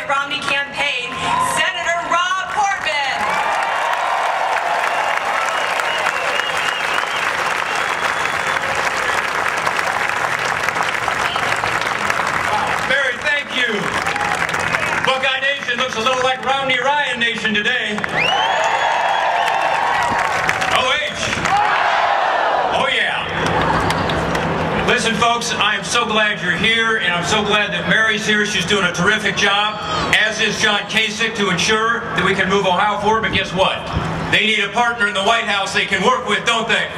Romney campaign, Senator Portman. Mary, thank you. Buckeye Nation looks a little like Romney Ryan Nation today. Oh yeah. Listen, folks, I'm so glad you're here, and I'm so glad that Mary's here. She's doing a terrific job, as is John Kasich, to ensure that we can move Ohio forward. But guess what? They need a partner in the White House they can work with, don't they?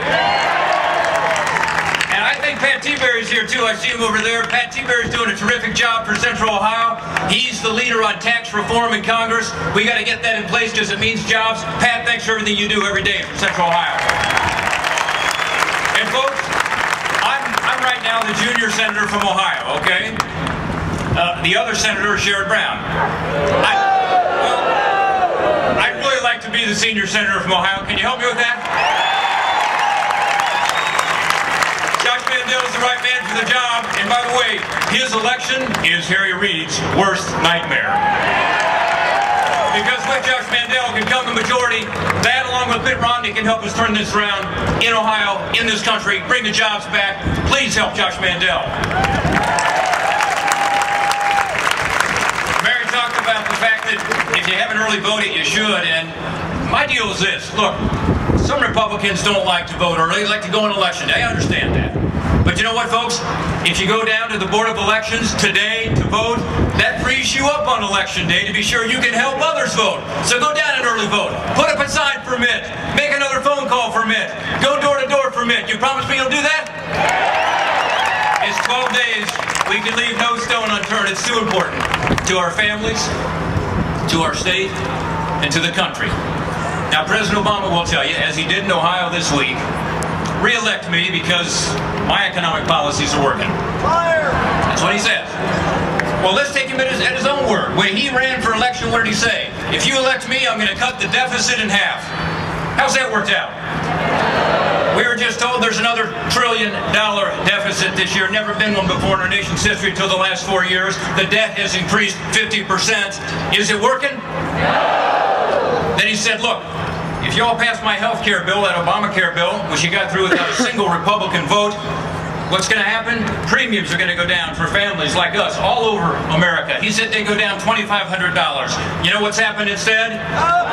And I think Pat Tiberi's here too. I see him over there. Pat Tiberi's doing a terrific job for Central Ohio. He's the leader on tax reform in Congress. We got to get that in place because it means jobs. Pat, thanks for everything you do every day for Central Ohio. And folks, I'm right now the junior senator from Ohio, okay? The other senator is Sherrod Brown. I'd really like to be the senior senator from Ohio. Can you help me with that? Josh Mandel is the right man for the job. And by the way, his election is Harry Reid's worst nightmare. Because with Josh Mandel can come the majority. That, along with Mitt Romney, can help us turn this around in Ohio, in this country, bring the jobs back. Please help Josh Mandel. Mary talked about the fact that if you haven't early voted, you should. And my deal is this. Look, some Republicans don't like to vote early. They like to go on election day. I understand that. But you know what, folks? If you go down to the Board of Elections today to vote, that frees you up on Election Day to be sure you can help others vote. So go down and early vote. Put up a sign for Mitt. Make another phone call for Mitt. Go door to door for Mitt. You promise me you'll do that? It's 12 days. We can leave no stone unturned. It's too important to our families, to our state, and to the country. Now, President Obama will tell you, as he did in Ohio this week, re-elect me because my economic policies are working. That's what he says. Well, let's take him at his own word. When he ran for election, what did he say? If you elect me, I'm going to cut the deficit in half. How's that worked out? We were just told there's another $1 trillion deficit this year. Never been one before in our nation's history until the last 4 years. The debt has increased 50%. Is it working? Then he said, look, if you all pass my health care bill, that Obamacare bill, which you got through without a single Republican vote, what's going to happen? Premiums are going to go down for families like us all over America. He said they go down $2,500. You know what's happened instead?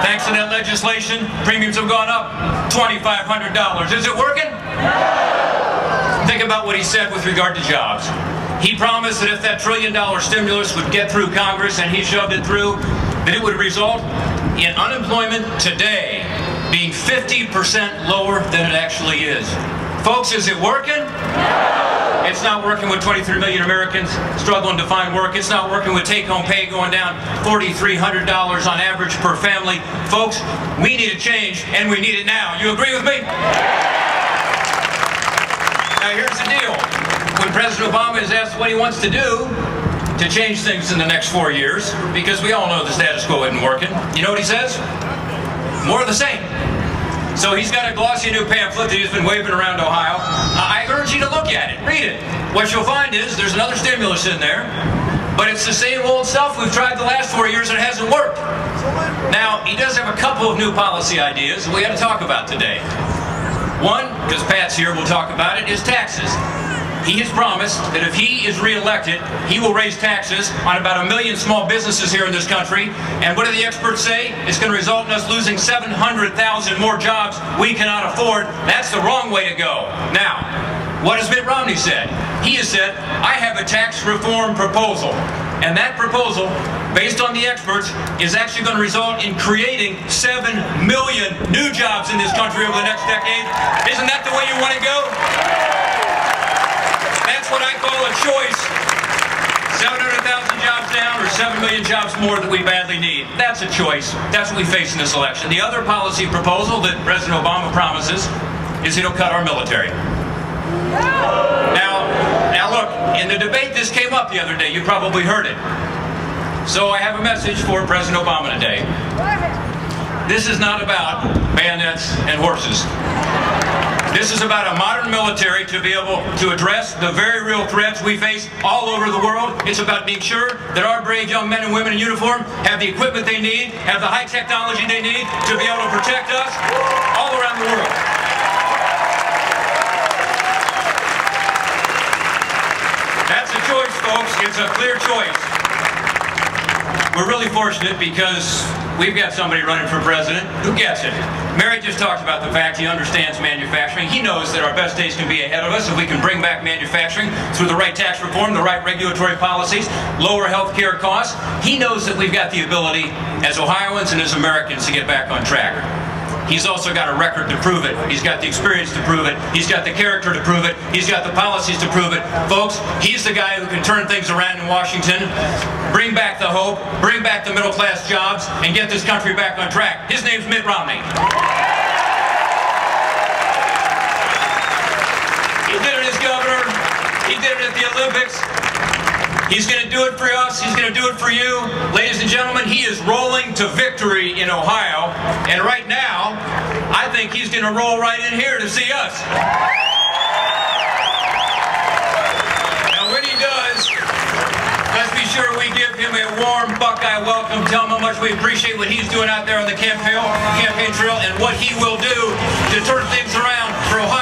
Thanks to that legislation, premiums have gone up $2,500. Is it working? Think about what he said with regard to jobs. He promised that if that $1 trillion stimulus would get through Congress, and he shoved it through, that it would result in unemployment today being 50% lower than it actually is. Folks, is it working? It's not working with 23 million Americans struggling to find work. It's not working with take-home pay going down $4,300 on average per family. Folks, we need a change, and we need it now. You agree with me? Now, here's the deal. When President Obama is asked what he wants to do to change things in the next 4 years, because we all know the status quo isn't working, you know what he says? More of the same. So he's got a glossy new pamphlet that he's been waving around Ohio. I urge you to look at it, read it. What you'll find is there's another stimulus in there, but it's the same old stuff we've tried the last 4 years and it hasn't worked. Now, he does have a couple of new policy ideas we got to talk about today. One, because Pat's here, we'll talk about it, is taxes. He has promised that if he is re-elected, he will raise taxes on about 1 million small businesses here in this country. And what do the experts say? It's going to result in us losing 700,000 more jobs we cannot afford. That's the wrong way to go. Now, what has Mitt Romney said? He has said, I have a tax reform proposal. And that proposal, based on the experts, is actually going to result in creating 7 million new jobs in this country over the next decade. Isn't that the way you want to go? That's what I call a choice. 700,000 jobs down or 7 million jobs more that we badly need. That's a choice. That's what we face in this election. The other policy proposal that President Obama promises is he'll cut our military. Now look, in the debate this came up the other day. You probably heard it. So I have a message for President Obama today. This is not about bayonets and horses. This is about a modern military to be able to address the very real threats we face all over the world. It's about being sure that our brave young men and women in uniform have the equipment they need, have the high technology they need to be able to protect us all around the world. That's a choice, folks. It's a clear choice. We're really fortunate because we've got somebody running for president who gets it. Merritt just talked about the fact he understands manufacturing. He knows that our best days can be ahead of us if we can bring back manufacturing through the right tax reform, the right regulatory policies, lower health care costs. He knows that we've got the ability as Ohioans and as Americans to get back on track. He's also got a record to prove it. He's got the experience to prove it. He's got the character to prove it. He's got the policies to prove it. Folks, he's the guy who can turn things around in Washington, bring back the hope, bring back the middle-class jobs, and get this country back on track. His name's Mitt Romney. He did it as governor. He did it at the Olympics. He's going to do it for us. He's going to do it for you. Ladies and gentlemen, he is rolling to victory in Ohio. And right now, I think he's going to roll right in here to see us. Now, when he does, let's be sure we give him a warm Buckeye welcome. Tell him how much we appreciate what he's doing out there on the campaign trail and what he will do to turn things around for Ohio.